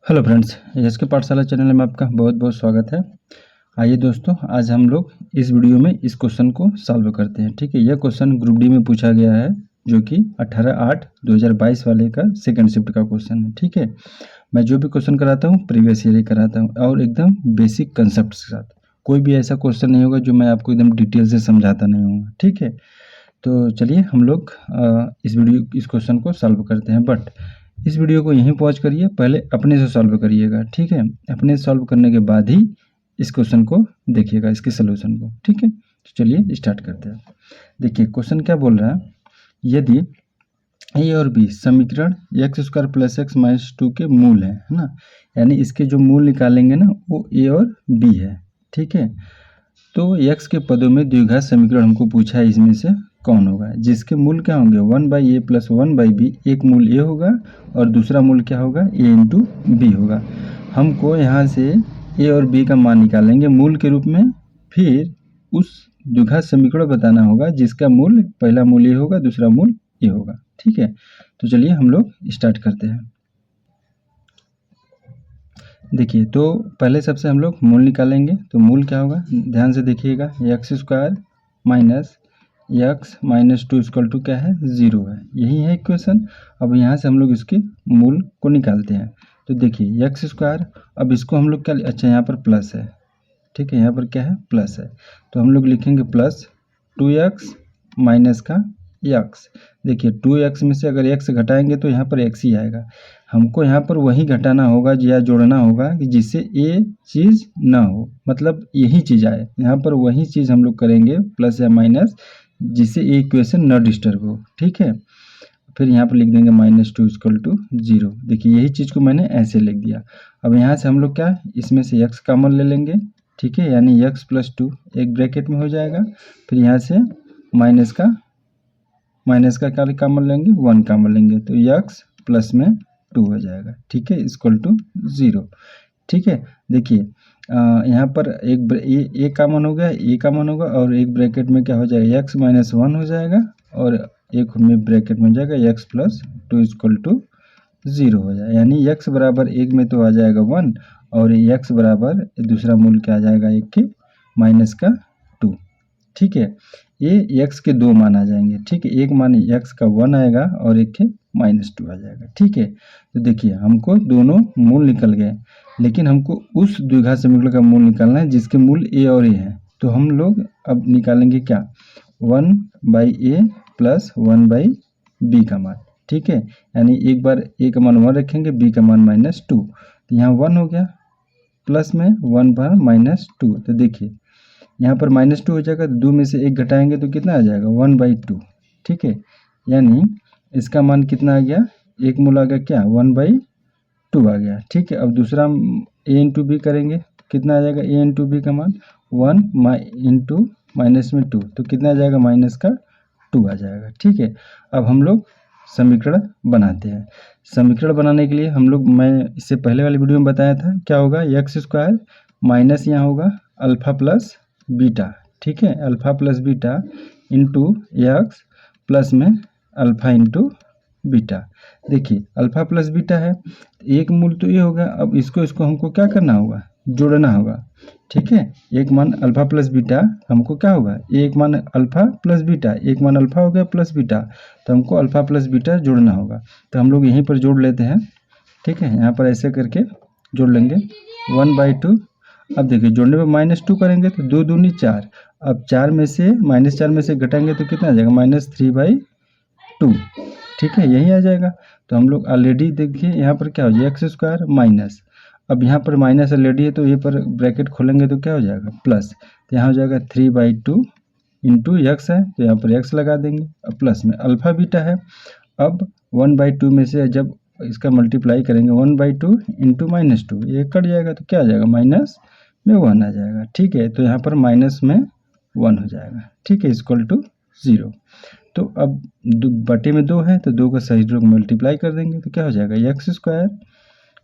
Hello friends, yes के पाठशाला channel में आपका बहुत बहुत स्वागत है। आइए दोस्तों, आज हम लोग इस वीडियो में इस क्वेश्चन को सॉल्व करते हैं। ठीक है, यह क्वेश्चन ग्रुप डी में पूछा गया है, जो कि 18/8/2022 वाले का सेकंड शिफ्ट का क्वेश्चन है। ठीक है, मैं जो भी क्वेश्चन कराता हूँ प्रीवियस ईयर ही कराता हूँ और एकदम बेसिक कंसेप्ट के साथ। कोई भी ऐसा क्वेश्चन नहीं होगा जो मैं आपको एकदम डिटेल से समझाता नहीं हूँ। ठीक है, तो चलिए हम लोग इस क्वेश्चन को सॉल्व करते हैं। बट इस वीडियो को यहीं पॉज करिए, पहले अपने से सॉल्व करिएगा। ठीक है, अपने से सॉल्व करने के बाद ही इस क्वेश्चन को देखिएगा, इसके सोल्यूशन को। ठीक है, तो चलिए स्टार्ट करते हैं। देखिए क्वेश्चन क्या बोल रहा है, यदि ए और बी समीकरण x² + x - 2 के मूल है ना, यानी इसके जो मूल निकालेंगे ना वो ए और बी है। ठीक है, तो x के पदों में द्विघात समीकरण हमको पूछा है, इसमें से कौन होगा जिसके मूल क्या होंगे 1/a + 1/b। एक मूल a होगा और दूसरा मूल क्या होगा a × b होगा। हमको यहाँ से a और b का मान निकालेंगे मूल के रूप में, फिर उस द्विघात समीकरण बताना होगा जिसका मूल पहला मूल a होगा, दूसरा मूल a होगा। ठीक है, तो चलिए हम लोग स्टार्ट करते हैं। देखिए, तो पहले सबसे हम लोग मूल निकालेंगे। तो मूल क्या होगा, ध्यान से देखिएगा, x² - x - 2 = क्या है 0 है। यही है इक्वेशन। अब यहाँ से हम लोग इसके मूल को निकालते हैं। तो देखिए x², अब इसको हम लोग क्या, अच्छा यहाँ पर प्लस है। ठीक है, यहाँ पर क्या है प्लस है, तो हम लोग लिखेंगे प्लस 2x माइनस का x। देखिए 2x में से अगर x घटाएंगे तो यहाँ पर x ही आएगा। हमको यहाँ पर वही घटाना होगा या जोड़ना होगा कि जिससे ये चीज़ ना हो, मतलब यही चीज़ आए। यहाँ पर वही चीज़ हम लोग करेंगे प्लस या माइनस, जिससे ये इक्वेशन न डिस्टर्ब हो। ठीक है, फिर यहाँ पर लिख देंगे -2 = 0। देखिए यही चीज़ को मैंने ऐसे लिख दिया। अब यहाँ से हम लोग क्या, इसमें से x कॉमन ले लेंगे। ठीक है, यानी x + 2 एक ब्रैकेट में हो जाएगा। फिर यहाँ से माइनस का क्या कॉमन लेंगे, 1 कॉमन लेंगे, तो x प्लस में 2 हो जाएगा। ठीक है, = 0। ठीक है, देखिए यहाँ पर एक कॉमन हो गया, ए कॉमन होगा और एक ब्रैकेट में क्या हो जाएगा x - 1 हो जाएगा और एक में ब्रैकेट में हो जाएगा x + 2 = 0 हो जाएगा। यानी x बराबर 1 में तो आ जाएगा 1 और x बराबर दूसरा मूल क्या आ जाएगा 1 के -2। ठीक है, ये x के दो मान आ जाएंगे। ठीक है, एक मान x का 1 आएगा और एक के -2 आ जाएगा। ठीक है, तो देखिए हमको दोनों मूल निकल गए, लेकिन हमको उस द्विघात समीकरण का मूल निकालना है जिसके मूल a और a है। तो हम लोग अब निकालेंगे क्या, 1/a + 1/b का मान। ठीक है, यानी एक बार a का मान 1 रखेंगे, b का मान -2, तो यहाँ 1 हो गया, प्लस में 1/-2। तो देखिए यहाँ पर -2 हो जाएगा, तो 2 में से 1 घटाएंगे तो कितना आ जाएगा 1/2। ठीक है, यानी इसका मान कितना आ गया, एक मूल आ गया क्या 1/2 आ गया। ठीक है, अब दूसरा a × b करेंगे, कितना आ जाएगा a × b का मान 1 × -2, तो कितना आ जाएगा -2 आ जाएगा। ठीक है, अब हम लोग समीकरण बनाते हैं। समीकरण बनाने के लिए हम लोग, मैं इससे पहले वाली वीडियो में बताया था क्या होगा, x² माइनस यहाँ होगा अल्फ़ा प्लस बीटा। ठीक है, alpha plus beta into x plus में अल्फ़ा इंटू बीटा। देखिए अल्फ़ा प्लस बीटा है, एक मूल तो ये होगा। अब इसको हमको क्या करना होगा, जोड़ना होगा। ठीक है, एक मान अल्फ़ा प्लस बीटा हमको क्या होगा, एक मान अल्फ़ा प्लस बीटा, एक मान अल्फ़ा हो गया प्लस बीटा, तो हमको अल्फ़ा प्लस बीटा जोड़ना होगा। तो हम लोग यहीं पर जोड़ लेते हैं। ठीक है, यहाँ पर ऐसे करके जोड़ लेंगे 1/2। अब देखिए जोड़ने पे -2 करेंगे तो 2 दूनी 4। अब 4 में से -4 में से घटाएंगे तो कितना आ जाएगा -3/2। ठीक है, यही आ जाएगा। तो हम लोग ऑलरेडी देखिए यहाँ पर क्या हो जाएगा x² माइनस, अब यहाँ पर माइनस ऑलरेडी है तो ये पर ब्रैकेट खोलेंगे तो क्या हो जाएगा प्लस, तो यहाँ हो जाएगा 3/2 इंटू x है तो यहाँ पर x लगा देंगे, अब प्लस में अल्फ़ा बीटा है। अब 1/2 में से जब इसका मल्टीप्लाई करेंगे 1/2 इंटू -2, ये कट जाएगा तो क्या आ जाएगा माइनस में 1 आ जाएगा। ठीक है, तो यहाँ पर माइनस में 1 हो जाएगा। ठीक है, = 0। तो अब बटे में 2 है तो 2 का सही रूप मल्टीप्लाई कर देंगे तो क्या हो जाएगा x²।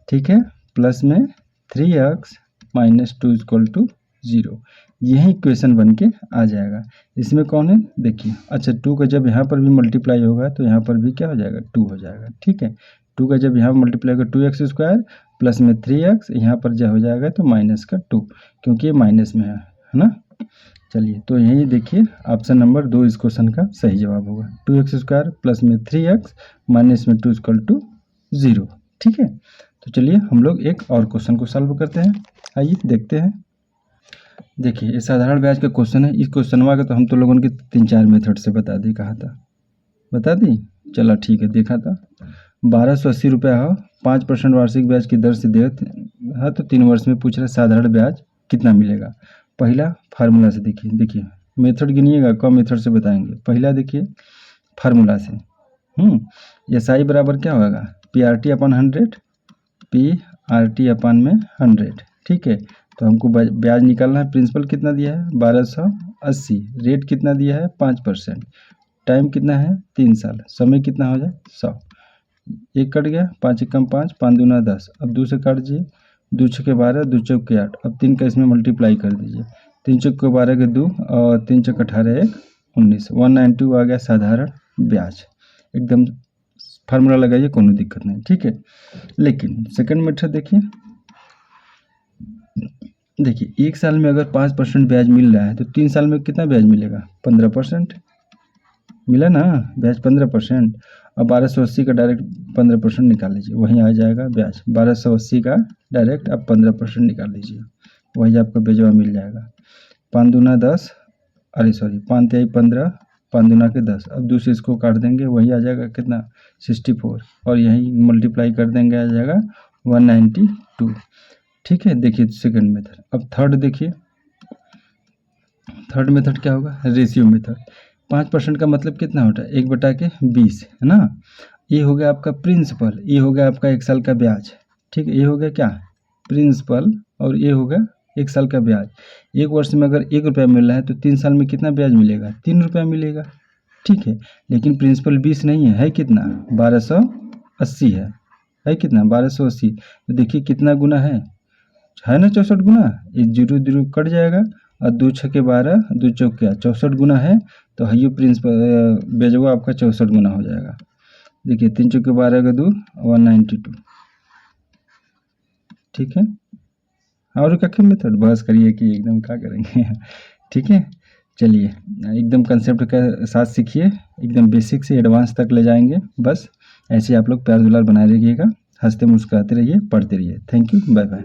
ठीक है, प्लस में 3x - 2 = 0। यही इक्वेशन बन के आ जाएगा। इसमें कौन है देखिए, अच्छा 2 का जब यहाँ पर भी मल्टीप्लाई होगा तो यहाँ पर भी क्या हो जाएगा 2 हो जाएगा। ठीक है, 2 का जब यहाँ मल्टीप्लाई होगा 2x², प्लस में 3x, यहाँ पर जो हो जाएगा तो माइनस का 2, क्योंकि ये माइनस में है ना। चलिए, तो यही देखिए ऑप्शन नंबर 2 इस क्वेश्चन का सही जवाब होगा। 2x² प्लस में 3x माइनस में 2 = 0। ठीक है, तो चलिए हम लोग एक और क्वेश्चन को सॉल्व करते हैं। आइए देखते हैं। देखिए, ये साधारण ब्याज का क्वेश्चन है। इस क्वेश्चन का तो हम तो लोगों के 3-4 मेथड से बता दी, कहा था बता दी। चला ठीक है, देखा था। 1280 रुपया हो, 5% वार्षिक ब्याज की दर से दे है, तो 3 वर्ष में पूछ रहे साधारण ब्याज कितना मिलेगा। पहला फार्मूला से देखिए मेथड गिनिएगा, कम मेथड से बताएंगे। पहला देखिए फार्मूला से, SI बराबर क्या होगा, PRT/100, PRT/में 100। ठीक है, तो हमको ब्याज निकालना है। प्रिंसिपल कितना दिया है 1280, रेट कितना दिया है 5%, टाइम कितना है 3 साल, समय कितना हो जाए 100। एक कट गया, 5 एकम 5, 5 दूना 10। अब 2 से काट दीजिए, 2 छक्के 12, 2 चौके 8। अब 3 का इसमें मल्टीप्लाई कर दीजिए, 3 चौके 12 के 2 और 3 चौके 18 1 19, 192 आ गया साधारण ब्याज। एकदम फार्मूला लगाइए, कोई दिक्कत नहीं। ठीक है, लेकिन सेकंड मेथड देखिए 1 साल में अगर 5% ब्याज मिल रहा है तो 3 साल में कितना ब्याज मिलेगा, 15% मिला ना ब्याज, 15%। अब 1280 का डायरेक्ट 15% निकाल लीजिए, वहीं आ जाएगा ब्याज। 1280 का डायरेक्ट अब 15% निकाल लीजिए, वही आपका ब्याजवा मिल जाएगा। 5 दूना 10, 5 तिहाई 15, 5 दूना के 10। अब दूसरे इसको काट देंगे, वही आ जाएगा कितना 64, और यहीं मल्टीप्लाई कर देंगे, आ जाएगा 192। ठीक है, देखिए सेकंड मेथड। अब थर्ड देखिए, थर्ड मेथड क्या होगा, रेशियो मेथड। 5% का मतलब कितना होता है 1/20 है ना। ये हो गया आपका प्रिंसिपल, ये हो गया आपका 1 साल का ब्याज। ठीक है, ये हो गया क्या प्रिंसिपल, और ये हो गया 1 साल का ब्याज। 1 वर्ष में अगर 1 रुपया मिल रहा है तो 3 साल में कितना ब्याज मिलेगा, 3 रुपया मिलेगा। ठीक है, लेकिन प्रिंसिपल 20 नहीं है कितना 1280 है कितना 1280। तो देखिए कितना गुना है ना 64 गुना। ये 0 0 कट जाएगा, और 2 छक्के 12, 2 चौके 64 गुना है, तो हाइयो प्रिंसिपल बेजवा आपका 64 गुना हो जाएगा। देखिए 3 चौके 12 का 2, 192। ठीक है, और क्या मेथड बहस करिए कि एकदम क्या करेंगे। ठीक है, चलिए एकदम कंसेप्ट के साथ सीखिए, एकदम बेसिक से एडवांस तक ले जाएंगे। बस ऐसे आप लोग प्यार दुलार बनाए रहिएगा, हंसते मुस्कुराते रहिए, पढ़ते रहिए। Thank you, bye bye.